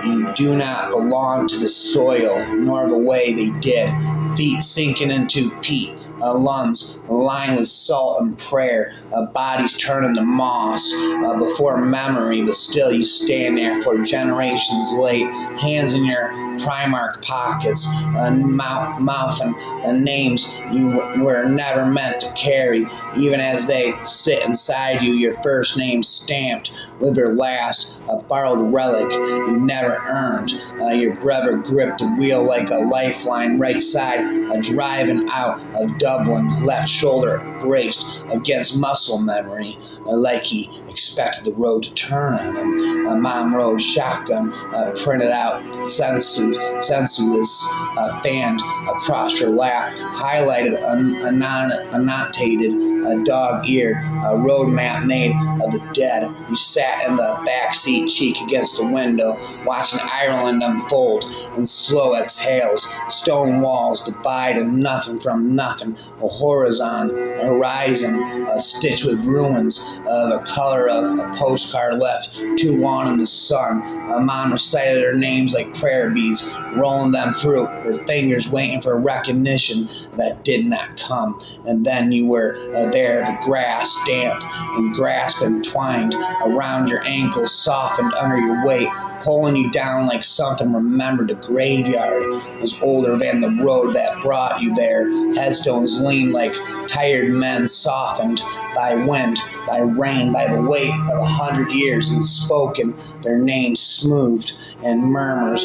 You do not belong to the soil, nor the way they did. Feet sinking into peat, lungs lined with salt and prayer, bodies turning to moss before memory, but still you stand there for generations late, hands in your Primark pockets, mouth and names you were never meant to carry, even as they sit inside you, your first name stamped with your last, a borrowed relic you never earned. Your brother gripped the wheel like a lifeline, right side driving out of Dublin, left shoulder braced against muscle memory, like he expected the road to turn on him. Mom rode shotgun, printed out senseless, fanned across her lap, highlighted, annotated, dog-eared, road map made of the dead. You sat in the backseat, cheek against the window, watching Ireland unfold in slow exhales. Stone walls divided nothing from nothing, a horizon stitched with ruins, the color of a postcard left too long in the sun. Mom recited her names like prayer beads, rolling them through her fingers, waiting for recognition that did not come. And then you were there, the grass stamped and grasped and twined around your ankles, softened under your weight, pulling you down like something remembered. The graveyard was older than the road that brought you there. Headstones leaned like tired men, softened by wind, by rain, by the weight of 100 years, and spoken, their names smoothed and murmurs,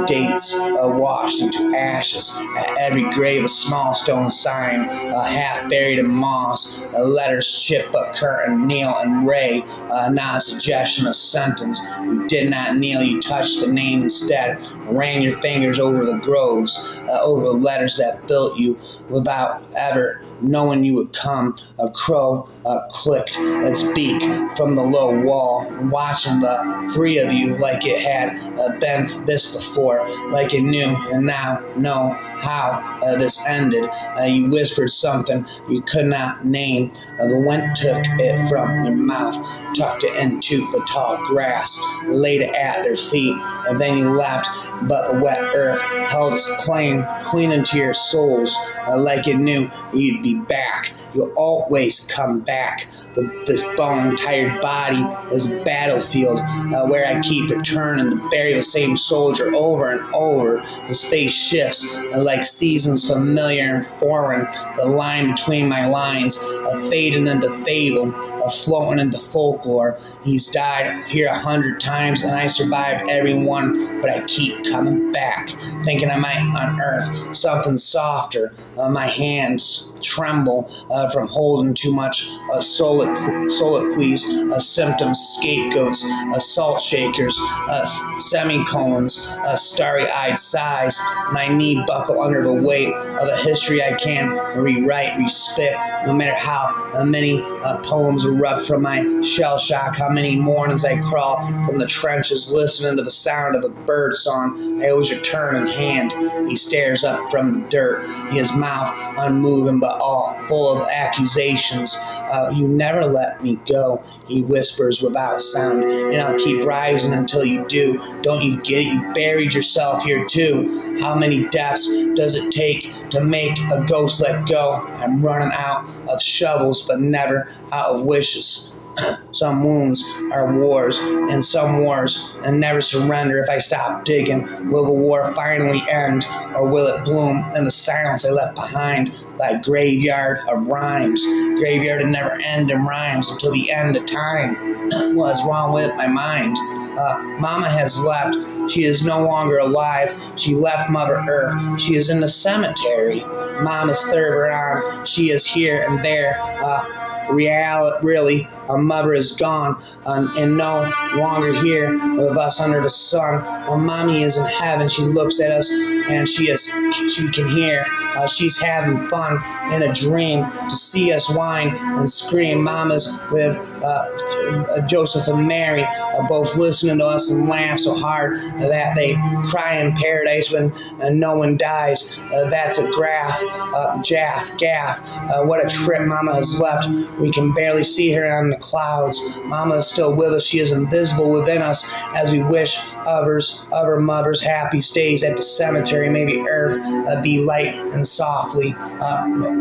dates washed into ashes. At every grave a small stone sign, half buried in moss, letters chipped but curtain, kneel and ray, not a suggestion, a sentence. You did not kneel, you touched the name instead, ran your fingers over the groves, over the letters that built you without ever knowing you would come. A crow clicked its beak from the low wall, watching the three of you like it had been this before, like it knew and now know how this ended. You whispered something you could not name. The wind took it from your mouth, tucked it into the tall grass, laid it at their feet, and then you left. But the wet earth held its claim clean into your souls, like it knew you'd be back. You'll always come back. This bone-tired body is a battlefield where I keep returning to bury the same soldier over and over. His face shifts like seasons familiar and foreign. The line between my lines, fading into fable, floating into folklore. He's died here 100 times and I survived every one, but I keep coming back, thinking I might unearth something softer. My hands tremble from holding too much soliloquies, symptoms, scapegoats, salt shakers, semicolons, starry-eyed sighs. My knee buckle under the weight of the history I can rewrite, respit, no matter how many poems erupt from my shell shock, how many mornings I crawl from the trenches listening to the sound of a bird song. I always return in hand. He stares up from the dirt, his mouth unmoving but all full of accusations. You never let me go, he whispers without sound, and I'll keep rising until you do. Don't you get it? You buried yourself here too. How many deaths does it take to make a ghost let go? I'm running out of shovels, but never out of wishes. Some wounds are wars, and some wars and never surrender. If I stop digging, will the war finally end, or will it bloom in the silence I left behind? Like graveyard of rhymes, graveyard that never end in rhymes until the end of time. What is wrong with my mind? Mama has left. She is no longer alive. She left Mother Earth. She is in the cemetery. Mama's third on. She is here and there. Really, mother is gone and no longer here with us under the sun. Mommy is in heaven. She looks at us and she can hear. She's having fun in a dream to see us whine and scream. Mama's with Joseph and Mary, both listening to us and laugh so hard that they cry in paradise when no one dies. That's a gaff. What a trip Mama has left. We can barely see her on the clouds. Mama is still with us. She is invisible within us as we wish others, other mothers, happy stays at the cemetery. May the earth be light and softly,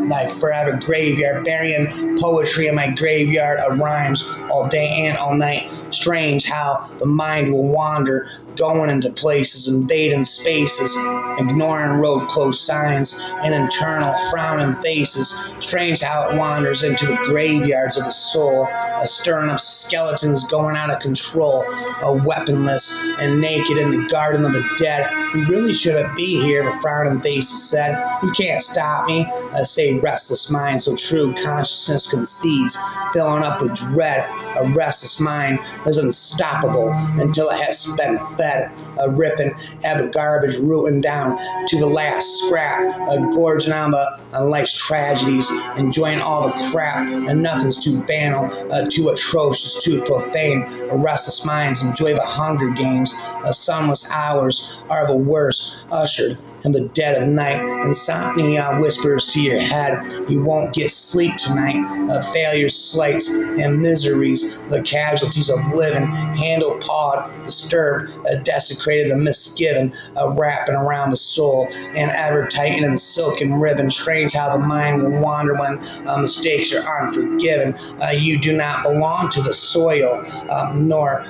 like forever graveyard, burying poetry in my graveyard of rhymes all day and all night. Strange how the mind will wander, going into places, invading spaces, ignoring road closed signs and internal frowning faces. Strange how it wanders into the graveyards of the soul, stirring up skeletons going out of control, weaponless and naked in the garden of the dead. We really shouldn't be here, the frowning faces said. You can't stop me, say restless mind, so true consciousness concedes, filling up with dread. A restless mind is unstoppable until it has been fed, ripping at the garbage, rooting down to the last scrap, gorging on life's tragedies, enjoying all the crap, and nothing's too banal, too atrocious, too profane. Restless minds enjoy the Hunger Games. Sunless hours are the worst, ushered in the dead of night. Insomnia whispers to your head, you won't get sleep tonight. Failures, slights, and miseries, the casualties of living, handle pawed, disturbed, desecrated, the misgiven, wrapping around the soul, and ever tightening silken ribbon. Strange how the mind will wander when mistakes are unforgiven. You do not belong to the soil, nor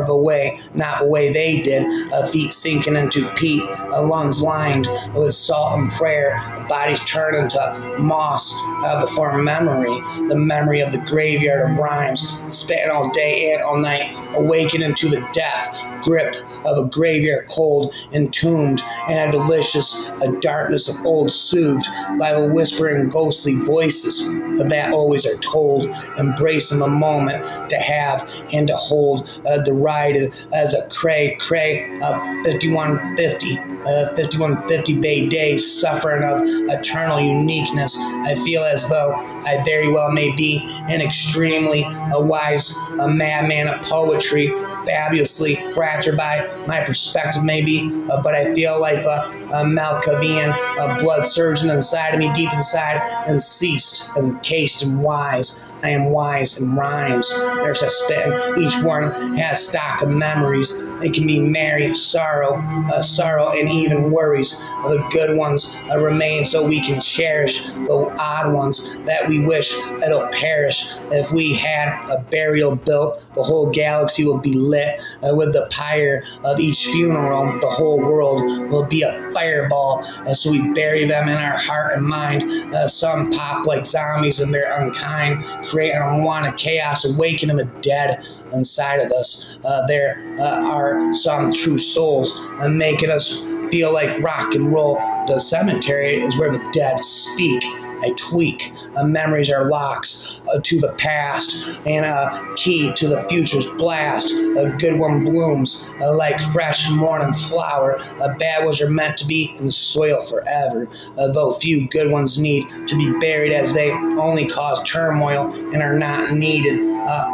the way, not the way they did. Feet sinking into peat, lungs lined with salt and prayer, bodies turned into moss before memory, the memory of the graveyard of rhymes, spent all day and all night, awakening to the death grip of a graveyard cold, entombed in a delicious darkness of old, soothed by the whispering ghostly voices that always are told, embracing the moment to have and to hold, derided as a cray 5150 Bay days, suffering of eternal uniqueness. I feel as though I very well may be an extremely wise madman of poetry, fabulously fractured by my perspective maybe, but I feel like a Malkavian blood surging inside of me, deep inside, and ceased, encased in wise. I am wise in rhymes. There's a spitting. Each one has stock of memories. It can be merry, sorrow, and even worries. The good ones remain so we can cherish the odd ones that we wish it'll perish. If we had a burial built, the whole galaxy will be lit with the pyre of each funeral. The whole world will be a fireball. So we bury them in our heart and mind. Some pop like zombies and they're unkind, creating unwanted chaos, awakening the dead inside of us. There are some true souls making us feel like rock and roll. The cemetery is where the dead speak. I tweak. Memories are locks to the past and a key to the future's blast. A good one blooms like fresh morning flower. Bad ones are meant to be in the soil forever, though few good ones need to be buried as they only cause turmoil and are not needed.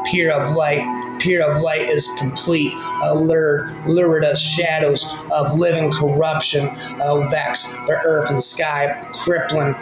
Peer of light is complete, lurid as shadows of living corruption, vex the earth and sky, crippling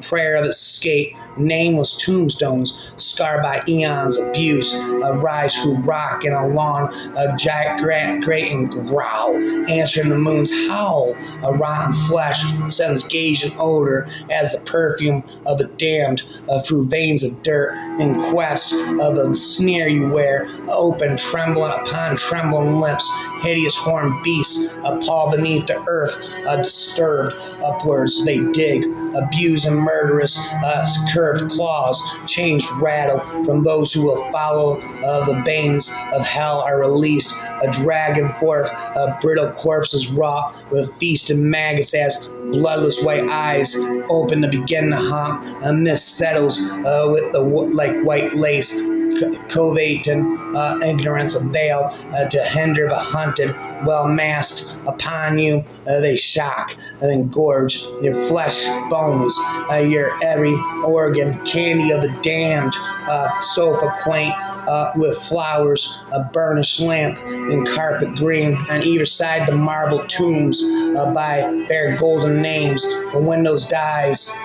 prayer of escape, nameless tombstones, scarred by eons abuse, rise through rock and along a giant great and growl, answering the moon's howl. A rotten flesh sends gauge and odor as the perfume of the damned through veins of dirt, in quest of the sneer you wear, open, trembling upon trembling lips, hideous horned beasts appall beneath the earth, disturbed upwards they dig, abuse and murderous curved claws, changed rattle from those who will follow the banes of hell are released, a dragon forth, brittle corpses wrought with feasted maggots as bloodless white eyes open to begin the hunt. A mist settles with the like white lace, covert and ignorance of veil to hinder the hunted. Well masked upon you, they shock and engorge your flesh, bones, your every organ, candy of the damned, sofa quaint, with flowers, a burnished lamp, and carpet green. On either side, the marble tombs by bear golden names. The window dies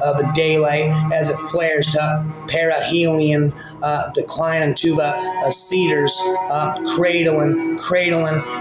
the daylight as it flares to perihelion, decline into the cedars, cradling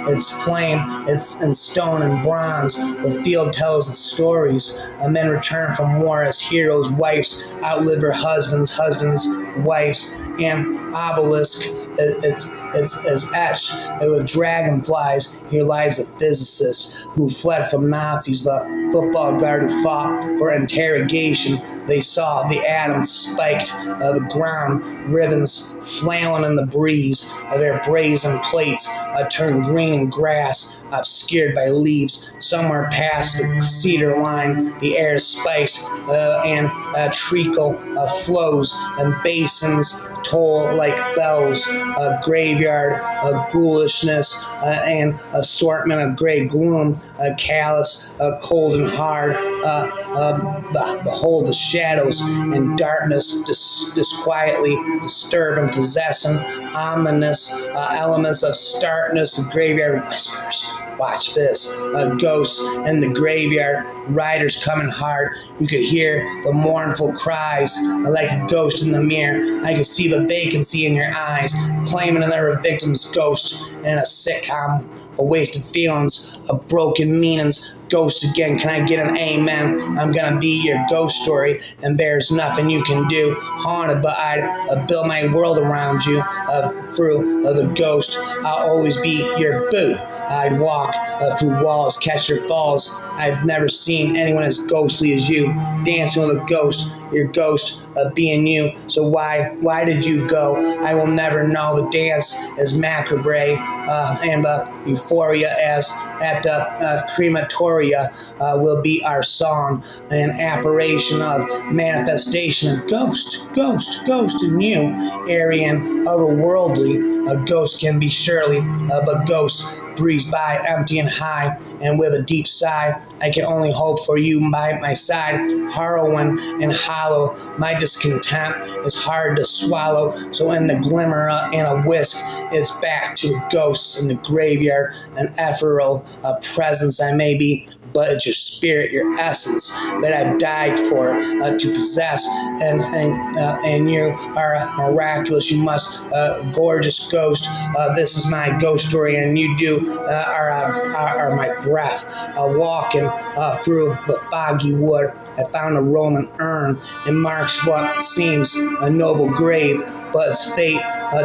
its flame. It's in stone and bronze. The field tells its stories. Men return from war as heroes. Wives outlive their husbands, wives, and obelisk. It's etched with dragonflies. Here lies a physicist who fled from Nazis, the football guard who fought for interrogation. They saw the atoms spiked the ground, ribbons flailing in the breeze. Their brazen plates turned green in grass, obscured by leaves. Somewhere past the cedar line, the air is spiced and treacle flows, and basins toll like bells. A graveyard of ghoulishness and assortment of gray gloom, callous, cold and hard. Behold the shadows and darkness disquietly disturb and possessing ominous elements of starkness. The graveyard whispers. Watch this. Ghosts in the graveyard, riders coming hard. You could hear the mournful cries like a ghost in the mirror. I could see the vacancy in your eyes, claiming they're a victim's ghost in a sitcom. A wasted feelings, a broken meanings. Ghost again, can I get an amen? I'm gonna be your ghost story, and there's nothing you can do. Haunted, but I'd build my world around you through the ghost. I'll always be your boo. I'd walk through walls, catch your falls. I've never seen anyone as ghostly as you, dancing with a ghost. Your ghost being you. So why did you go? I will never know. The dance is macabre, and the euphoria as at the crematoria will be our song, an apparition of manifestation of ghost in you, Aryan, otherworldly. A ghost can be surely, but ghosts breeze by empty and high, and with a deep sigh, I can only hope for you by my side. Harrowing and hollow, my discontent is hard to swallow. So in the glimmer and a whisk, it's back to ghosts in the graveyard, an ethereal presence I may be, but it's your spirit, your essence that I've died for to possess, and you are miraculous. You must, gorgeous ghost. This is my ghost story, and you are my breath. Walking through the foggy wood, I found a Roman urn. It marks what seems a noble grave, but its fate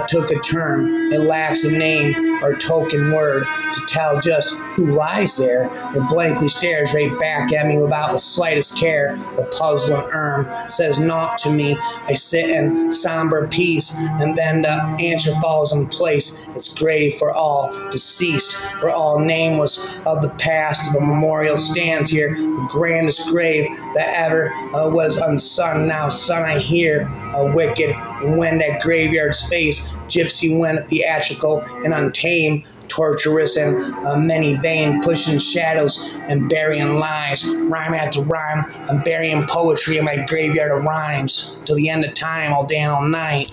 took a turn. It lacks a name or token word to tell just who lies there. It blankly stares right back at me without the slightest care. The puzzling urn says naught to me. I sit in somber peace, and then the answer falls in place. It's grave for all deceased, for all nameless of the past. The memorial stands here, the grandest grave that ever was unsung. Now, son, I hear a wicked wind at graveyard's face, gypsy wind, theatrical and untamed, torturous and many vein, pushing shadows and burying lies, rhyme after rhyme. I'm burying poetry in my graveyard of rhymes till the end of time, all day and all night.